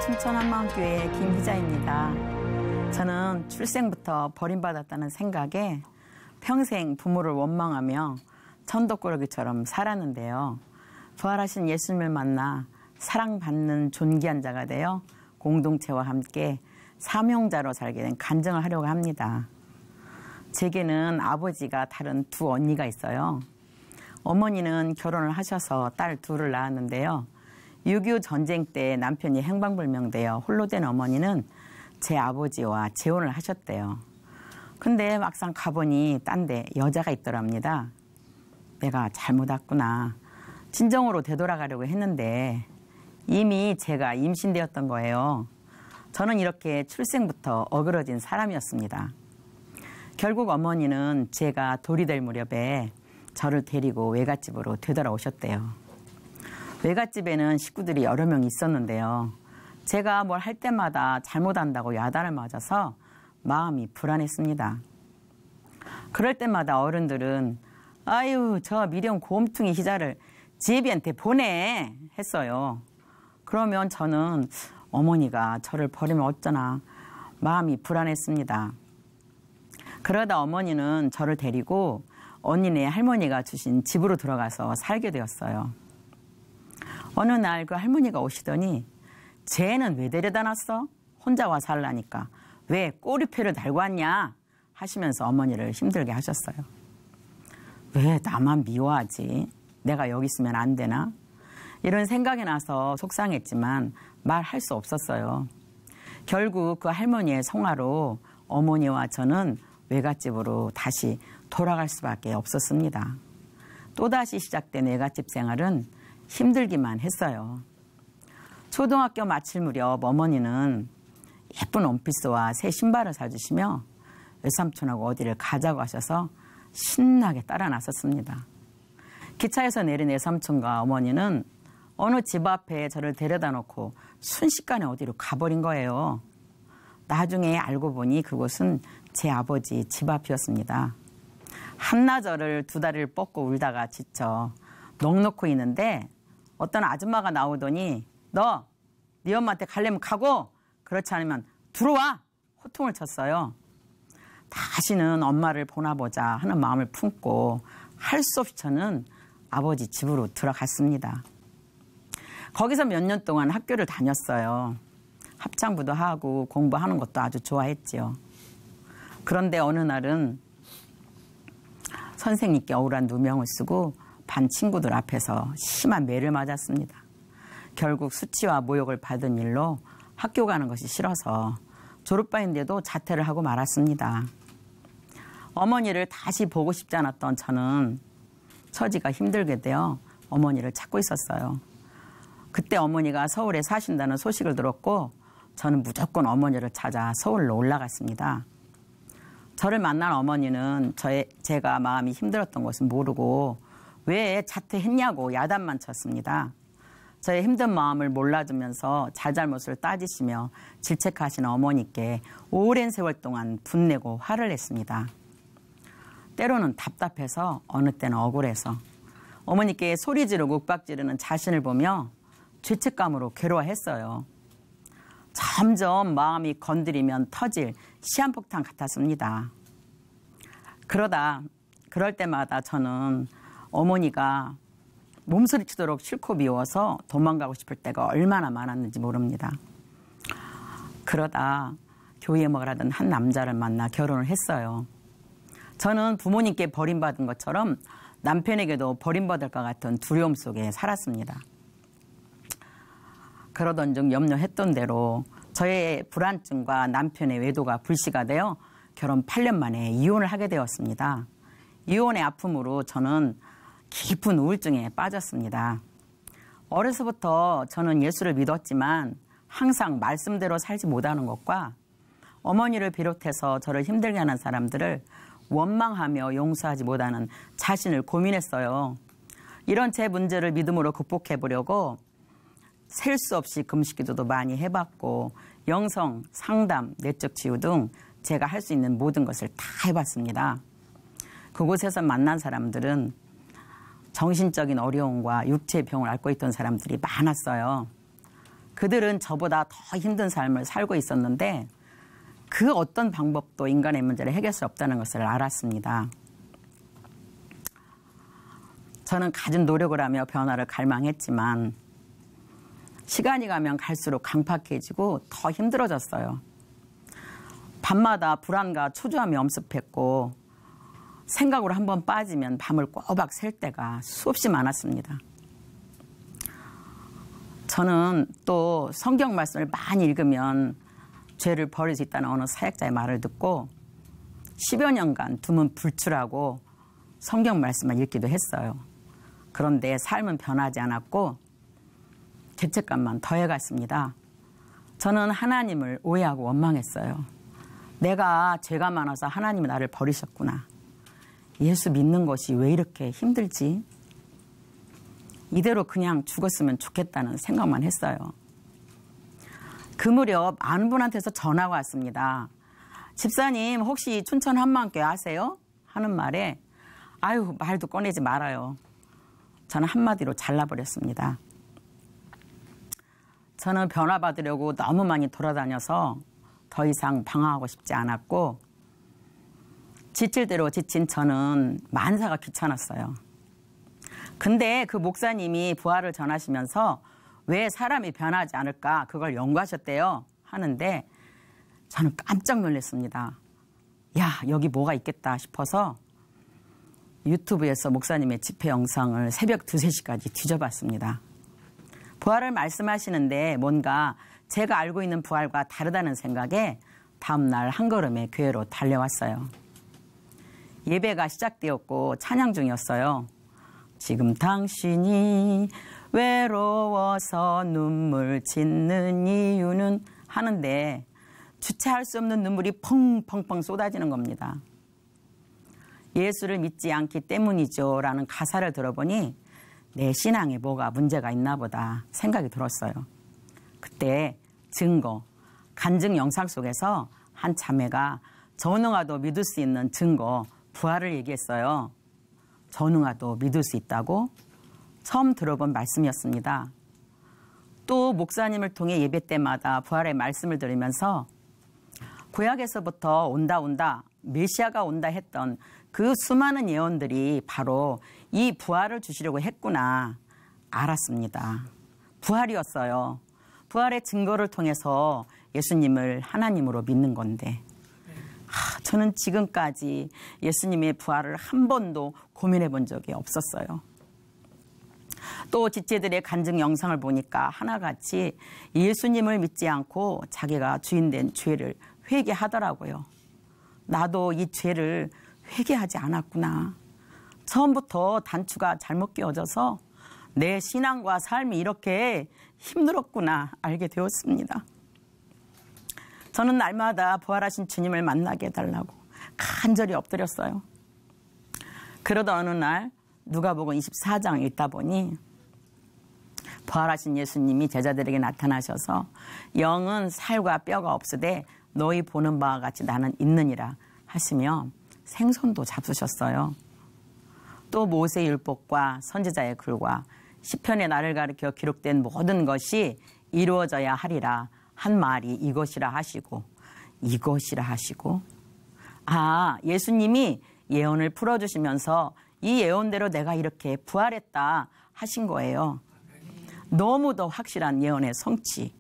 춘천한마음교회 김희자입니다. 저는 출생부터 버림받았다는 생각에 평생 부모를 원망하며 천덕꾸러기처럼 살았는데요. 부활하신 예수님을 만나 사랑받는 존귀한 자가 되어 공동체와 함께 사명자로 살게 된 간증을 하려고 합니다. 제게는 아버지가 다른 두 언니가 있어요. 어머니는 결혼을 하셔서 딸 둘을 낳았는데요. 6.25 전쟁 때 남편이 행방불명되어 홀로 된 어머니는 제 아버지와 재혼을 하셨대요. 근데 막상 가보니 딴 데 여자가 있더랍니다. 내가 잘못 왔구나. 친정으로 되돌아가려고 했는데 이미 제가 임신되었던 거예요. 저는 이렇게 출생부터 어그러진 사람이었습니다. 결국 어머니는 제가 돌이 될 무렵에 저를 데리고 외갓집으로 되돌아오셨대요. 외갓집에는 식구들이 여러 명 있었는데요. 제가 뭘 할 때마다 잘못한다고 야단을 맞아서 마음이 불안했습니다. 그럴 때마다 어른들은 아유 저 미련 곰퉁이 희자를 지혜비한테 보내 했어요. 그러면 저는 어머니가 저를 버리면 어쩌나 마음이 불안했습니다. 그러다 어머니는 저를 데리고 언니네 할머니가 주신 집으로 들어가서 살게 되었어요. 어느 날 그 할머니가 오시더니 쟤는 왜 데려다 놨어? 혼자 와 살라니까 왜 꼬리표를 달고 왔냐? 하시면서 어머니를 힘들게 하셨어요. 왜 나만 미워하지? 내가 여기 있으면 안 되나? 이런 생각이 나서 속상했지만 말할 수 없었어요. 결국 그 할머니의 성화로 어머니와 저는 외갓집으로 다시 돌아갈 수밖에 없었습니다. 또다시 시작된 외갓집 생활은 힘들기만 했어요. 초등학교 마칠 무렵 어머니는 예쁜 원피스와 새 신발을 사주시며 외삼촌하고 어디를 가자고 하셔서 신나게 따라 나섰습니다. 기차에서 내린 외삼촌과 어머니는 어느 집 앞에 저를 데려다 놓고 순식간에 어디로 가버린 거예요. 나중에 알고 보니 그곳은 제 아버지 집 앞이었습니다. 한나절을 두 다리를 뻗고 울다가 지쳐 넋놓고 있는데 어떤 아줌마가 나오더니 너 네 엄마한테 가려면 가고 그렇지 않으면 들어와 호통을 쳤어요. 다시는 엄마를 보나 보자 하는 마음을 품고 할 수 없이 저는 아버지 집으로 들어갔습니다. 거기서 몇 년 동안 학교를 다녔어요. 합창부도 하고 공부하는 것도 아주 좋아했지요. 그런데 어느 날은 선생님께 억울한 누명을 쓰고 반 친구들 앞에서 심한 매를 맞았습니다. 결국 수치와 모욕을 받은 일로 학교 가는 것이 싫어서 졸업반인데도 자퇴를 하고 말았습니다. 어머니를 다시 보고 싶지 않았던 저는 처지가 힘들게 되어 어머니를 찾고 있었어요. 그때 어머니가 서울에 사신다는 소식을 들었고 저는 무조건 어머니를 찾아 서울로 올라갔습니다. 저를 만난 어머니는 제가 마음이 힘들었던 것은 모르고 왜 자퇴했냐고 야단만 쳤습니다. 저의 힘든 마음을 몰라주면서 잘잘못을 따지시며 질책하시는 어머니께 오랜 세월 동안 분내고 화를 냈습니다. 때로는 답답해서 어느 때는 억울해서 어머니께 소리 지르고 윽박 지르는 자신을 보며 죄책감으로 괴로워했어요. 점점 마음이 건드리면 터질 시한폭탄 같았습니다. 그럴 때마다 저는 어머니가 몸소리치도록 싫고 미워서 도망가고 싶을 때가 얼마나 많았는지 모릅니다. 그러다 교회에 먹으라던 한 남자를 만나 결혼을 했어요. 저는 부모님께 버림받은 것처럼 남편에게도 버림받을 것 같은 두려움 속에 살았습니다. 그러던 중 염려했던 대로 저의 불안증과 남편의 외도가 불씨가 되어 결혼 8년 만에 이혼을 하게 되었습니다. 이혼의 아픔으로 저는 깊은 우울증에 빠졌습니다. 어려서부터 저는 예수를 믿었지만 항상 말씀대로 살지 못하는 것과 어머니를 비롯해서 저를 힘들게 하는 사람들을 원망하며 용서하지 못하는 자신을 고민했어요. 이런 제 문제를 믿음으로 극복해 보려고 셀 수 없이 금식기도도 많이 해봤고 영성, 상담, 내적 치유 등 제가 할 수 있는 모든 것을 다 해봤습니다. 그곳에서 만난 사람들은 정신적인 어려움과 육체의 병을 앓고 있던 사람들이 많았어요. 그들은 저보다 더 힘든 삶을 살고 있었는데 그 어떤 방법도 인간의 문제를 해결할 수 없다는 것을 알았습니다. 저는 갖은 노력을 하며 변화를 갈망했지만 시간이 가면 갈수록 강팍해지고 더 힘들어졌어요. 밤마다 불안과 초조함이 엄습했고 생각으로 한번 빠지면 밤을 꼬박 샐 때가 수없이 많았습니다. 저는 또 성경 말씀을 많이 읽으면 죄를 버릴 수 있다는 어느 사역자의 말을 듣고 10여 년간 두문 불출하고 성경 말씀만 읽기도 했어요. 그런데 삶은 변하지 않았고 죄책감만 더해갔습니다. 저는 하나님을 오해하고 원망했어요. 내가 죄가 많아서 하나님이 나를 버리셨구나. 예수 믿는 것이 왜 이렇게 힘들지? 이대로 그냥 죽었으면 좋겠다는 생각만 했어요. 그 무렵 아는 분한테서 전화가 왔습니다. 집사님 혹시 춘천 한마음교회 아세요? 하는 말에 아유 말도 꺼내지 말아요. 저는 한마디로 잘라버렸습니다. 저는 변화받으려고 너무 많이 돌아다녀서 더 이상 방황하고 싶지 않았고 지칠 대로 지친 저는 만사가 귀찮았어요. 근데 그 목사님이 부활을 전하시면서 왜 사람이 변하지 않을까 그걸 연구하셨대요 하는데 저는 깜짝 놀랐습니다. 야 여기 뭐가 있겠다 싶어서 유튜브에서 목사님의 집회 영상을 새벽 2, 3시까지 뒤져봤습니다. 부활을 말씀하시는데 뭔가 제가 알고 있는 부활과 다르다는 생각에 다음날 한 걸음에 교회로 달려왔어요. 예배가 시작되었고 찬양 중이었어요. 지금 당신이 외로워서 눈물 짓는 이유는 하는데 주체할 수 없는 눈물이 펑펑펑 쏟아지는 겁니다. 예수를 믿지 않기 때문이죠 라는 가사를 들어보니 내 신앙에 뭐가 문제가 있나 보다 생각이 들었어요. 그때 증거, 간증 영상 속에서 한 자매가 전능아도 믿을 수 있는 증거, 부활을 얘기했어요. 전능아도 믿을 수 있다고? 처음 들어본 말씀이었습니다. 또 목사님을 통해 예배 때마다 부활의 말씀을 들으면서 구약에서부터 온다 메시아가 온다 했던 그 수많은 예언들이 바로 이 부활을 주시려고 했구나 알았습니다. 부활이었어요. 부활의 증거를 통해서 예수님을 하나님으로 믿는 건데 저는 지금까지 예수님의 부활을 한 번도 고민해 본 적이 없었어요. 또 지체들의 간증 영상을 보니까 하나같이 예수님을 믿지 않고 자기가 주인된 죄를 회개하더라고요. 나도 이 죄를 회개하지 않았구나. 처음부터 단추가 잘못 끼워져서 내 신앙과 삶이 이렇게 힘들었구나 알게 되었습니다. 저는 날마다 부활하신 주님을 만나게 해달라고 간절히 엎드렸어요. 그러던 어느 날 누가복음 24장 읽다 보니 부활하신 예수님이 제자들에게 나타나셔서 영은 살과 뼈가 없으되 너희 보는 바와 같이 나는 있느니라 하시며 생선도 잡수셨어요. 또 모세의 율법과 선지자의 글과 시편의 나를 가리켜 기록된 모든 것이 이루어져야 하리라 한 말이 이것이라 하시고 예수님이 예언을 풀어주시면서 이 예언대로 내가 이렇게 부활했다 하신 거예요. 너무도 확실한 예언의 성취,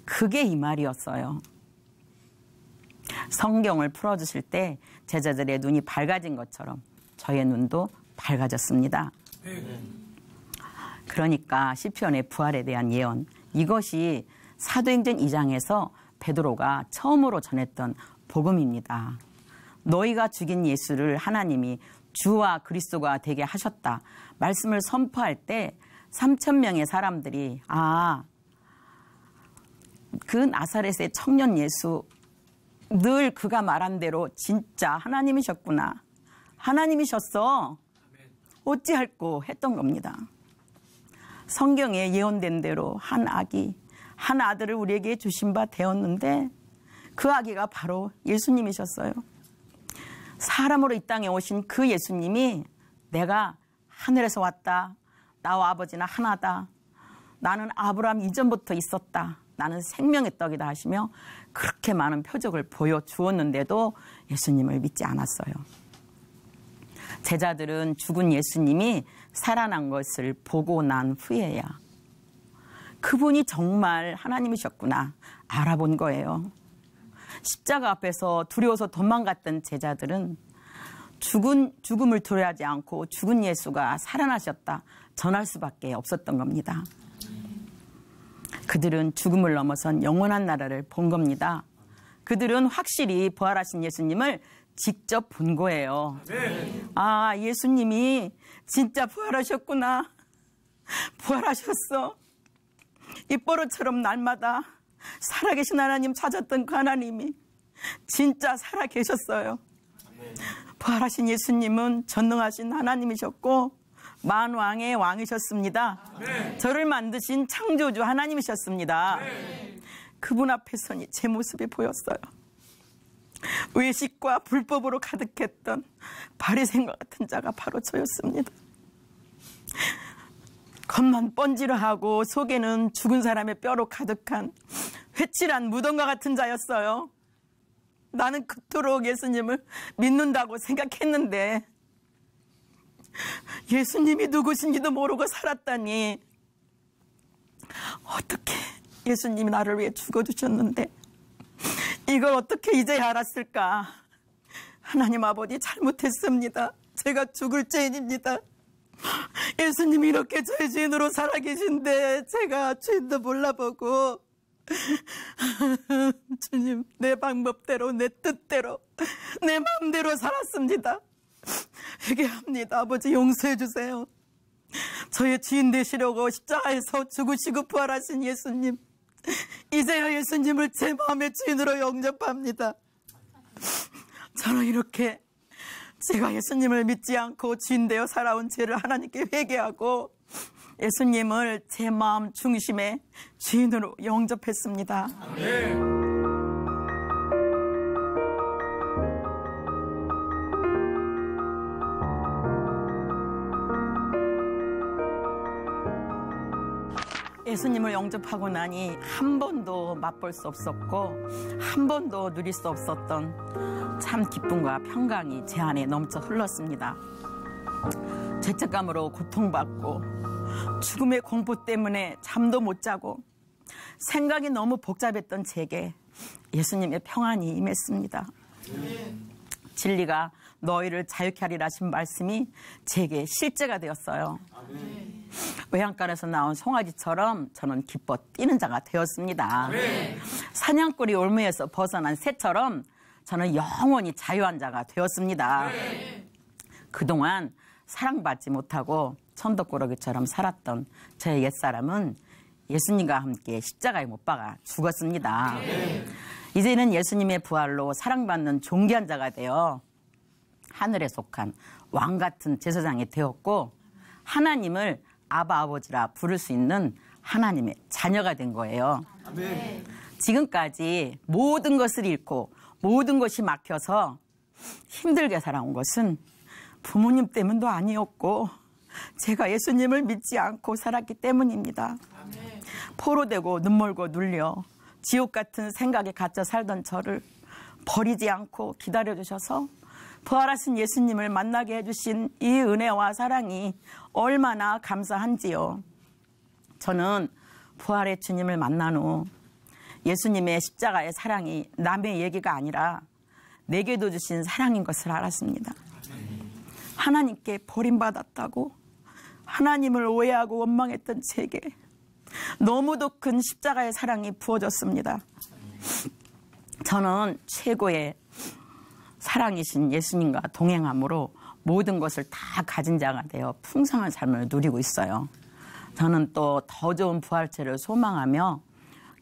그게 이 말이었어요. 성경을 풀어주실 때 제자들의 눈이 밝아진 것처럼 저의 눈도 밝아졌습니다. 그러니까 시편의 부활에 대한 예언, 이것이 사도행전 2장에서 베드로가 처음으로 전했던 복음입니다. 너희가 죽인 예수를 하나님이 주와 그리스도가 되게 하셨다. 말씀을 선포할 때 3,000명의 사람들이 그 나사렛의 청년 예수 늘 그가 말한 대로 진짜 하나님이셨구나. 하나님이셨어. 어찌할꼬 했던 겁니다. 성경에 예언된 대로 한 아기, 한 아들을 우리에게 주신 바 되었는데 그 아기가 바로 예수님이셨어요. 사람으로 이 땅에 오신 그 예수님이 내가 하늘에서 왔다. 나와 아버지는 하나다. 나는 아브라함 이전부터 있었다. 나는 생명의 떡이다 하시며 그렇게 많은 표적을 보여주었는데도 예수님을 믿지 않았어요. 제자들은 죽은 예수님이 살아난 것을 보고 난 후에야 그분이 정말 하나님이셨구나 알아본 거예요. 십자가 앞에서 두려워서 도망갔던 제자들은 죽음을 두려워하지 않고 죽은 예수가 살아나셨다 전할 수밖에 없었던 겁니다. 그들은 죽음을 넘어선 영원한 나라를 본 겁니다. 그들은 확실히 부활하신 예수님을 직접 본 거예요. 아, 예수님이 진짜 부활하셨구나. 부활하셨어. 입버릇처럼 날마다 살아계신 하나님 찾았던 그 하나님이 진짜 살아계셨어요. 부활하신 예수님은 전능하신 하나님이셨고 만왕의 왕이셨습니다. 저를 만드신 창조주 하나님이셨습니다. 그분 앞에 서니 제 모습이 보였어요. 외식과 불법으로 가득했던 바리새인과 같은 자가 바로 저였습니다. 겉만 번지르하고 속에는 죽은 사람의 뼈로 가득한 회칠한 무덤과 같은 자였어요. 나는 그토록 예수님을 믿는다고 생각했는데 예수님이 누구신지도 모르고 살았다니 어떻게 예수님이 나를 위해 죽어주셨는데 이걸 어떻게 이제야 알았을까. 하나님 아버지 잘못했습니다. 제가 죽을 죄인입니다. 예수님이 이렇게 죄 주인으로 살아계신데 제가 주인도 몰라보고 주님 내 방법대로 내 뜻대로 내 마음대로 살았습니다. 회개합니다. 아버지 용서해 주세요. 저의 주인 되시려고 십자가에서 죽으시고 부활하신 예수님 이제야 예수님을 제 마음의 주인으로 영접합니다. 저는 이렇게 제가 예수님을 믿지 않고 주인 되어 살아온 죄를 하나님께 회개하고 예수님을 제 마음 중심의 주인으로 영접했습니다. 아멘. 예수님을 영접하고 나니 한 번도 맛볼 수 없었고 한 번도 누릴 수 없었던 참 기쁨과 평강이 제 안에 넘쳐 흘렀습니다. 죄책감으로 고통받고 죽음의 공포 때문에 잠도 못 자고 생각이 너무 복잡했던 제게 예수님의 평안이 임했습니다. 진리가 너희를 자유케 하리라 하신 말씀이 제게 실제가 되었어요. 외양간에서 나온 송아지처럼 저는 기뻐 뛰는 자가 되었습니다. 사냥꾼이 올무에서 벗어난 새처럼 저는 영원히 자유한 자가 되었습니다. 그동안 사랑받지 못하고 천덕꾸러기처럼 살았던 제 옛사람은 예수님과 함께 십자가에 못 박아 죽었습니다. 이제는 예수님의 부활로 사랑받는 존귀한 자가 되어 하늘에 속한 왕같은 제사장이 되었고 하나님을 아바 아버지라 부를 수 있는 하나님의 자녀가 된 거예요. 아멘. 지금까지 모든 것을 잃고 모든 것이 막혀서 힘들게 살아온 것은 부모님 때문도 아니었고 제가 예수님을 믿지 않고 살았기 때문입니다. 아멘. 포로되고 눈멀고 눌려 지옥 같은 생각에 갇혀 살던 저를 버리지 않고 기다려주셔서 부활하신 예수님을 만나게 해주신 이 은혜와 사랑이 얼마나 감사한지요. 저는 부활의 주님을 만난 후 예수님의 십자가의 사랑이 남의 얘기가 아니라 내게도 주신 사랑인 것을 알았습니다. 하나님께 버림받았다고 하나님을 오해하고 원망했던 제게 너무도 큰 십자가의 사랑이 부어졌습니다. 저는 최고의 사랑이신 예수님과 동행함으로 모든 것을 다 가진 자가 되어 풍성한 삶을 누리고 있어요. 저는 또 더 좋은 부활체를 소망하며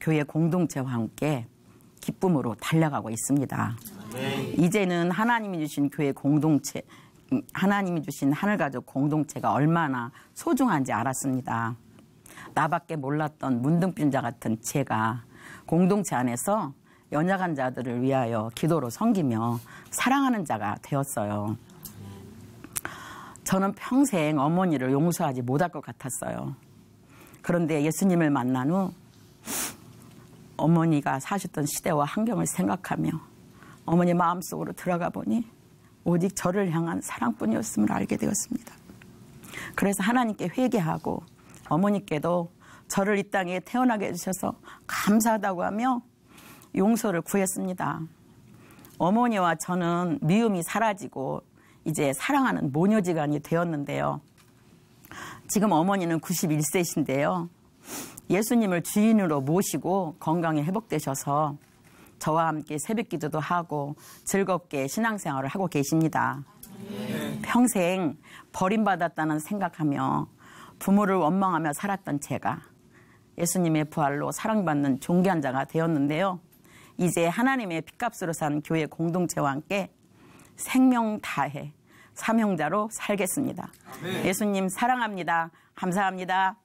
교회 공동체와 함께 기쁨으로 달려가고 있습니다. 이제는 하나님이 주신 교회 공동체, 하나님이 주신 하늘가족 공동체가 얼마나 소중한지 알았습니다. 나밖에 몰랐던 문둥병자 같은 제가 공동체 안에서 연약한 자들을 위하여 기도로 섬기며 사랑하는 자가 되었어요. 저는 평생 어머니를 용서하지 못할 것 같았어요. 그런데 예수님을 만난 후 어머니가 사셨던 시대와 환경을 생각하며 어머니 마음속으로 들어가 보니 오직 저를 향한 사랑뿐이었음을 알게 되었습니다. 그래서 하나님께 회개하고 어머니께도 저를 이 땅에 태어나게 해주셔서 감사하다고 하며 용서를 구했습니다. 어머니와 저는 미움이 사라지고 이제 사랑하는 모녀지간이 되었는데요. 지금 어머니는 91세이신데요. 예수님을 주인으로 모시고 건강히 회복되셔서 저와 함께 새벽기도도 하고 즐겁게 신앙생활을 하고 계십니다. 평생 버림받았다는 생각하며 부모를 원망하며 살았던 제가 예수님의 부활로 사랑받는 존귀한 자가 되었는데요. 이제 하나님의 핏값으로 산 교회 공동체와 함께 생명 다해 사명자로 살겠습니다. 예수님 사랑합니다. 감사합니다.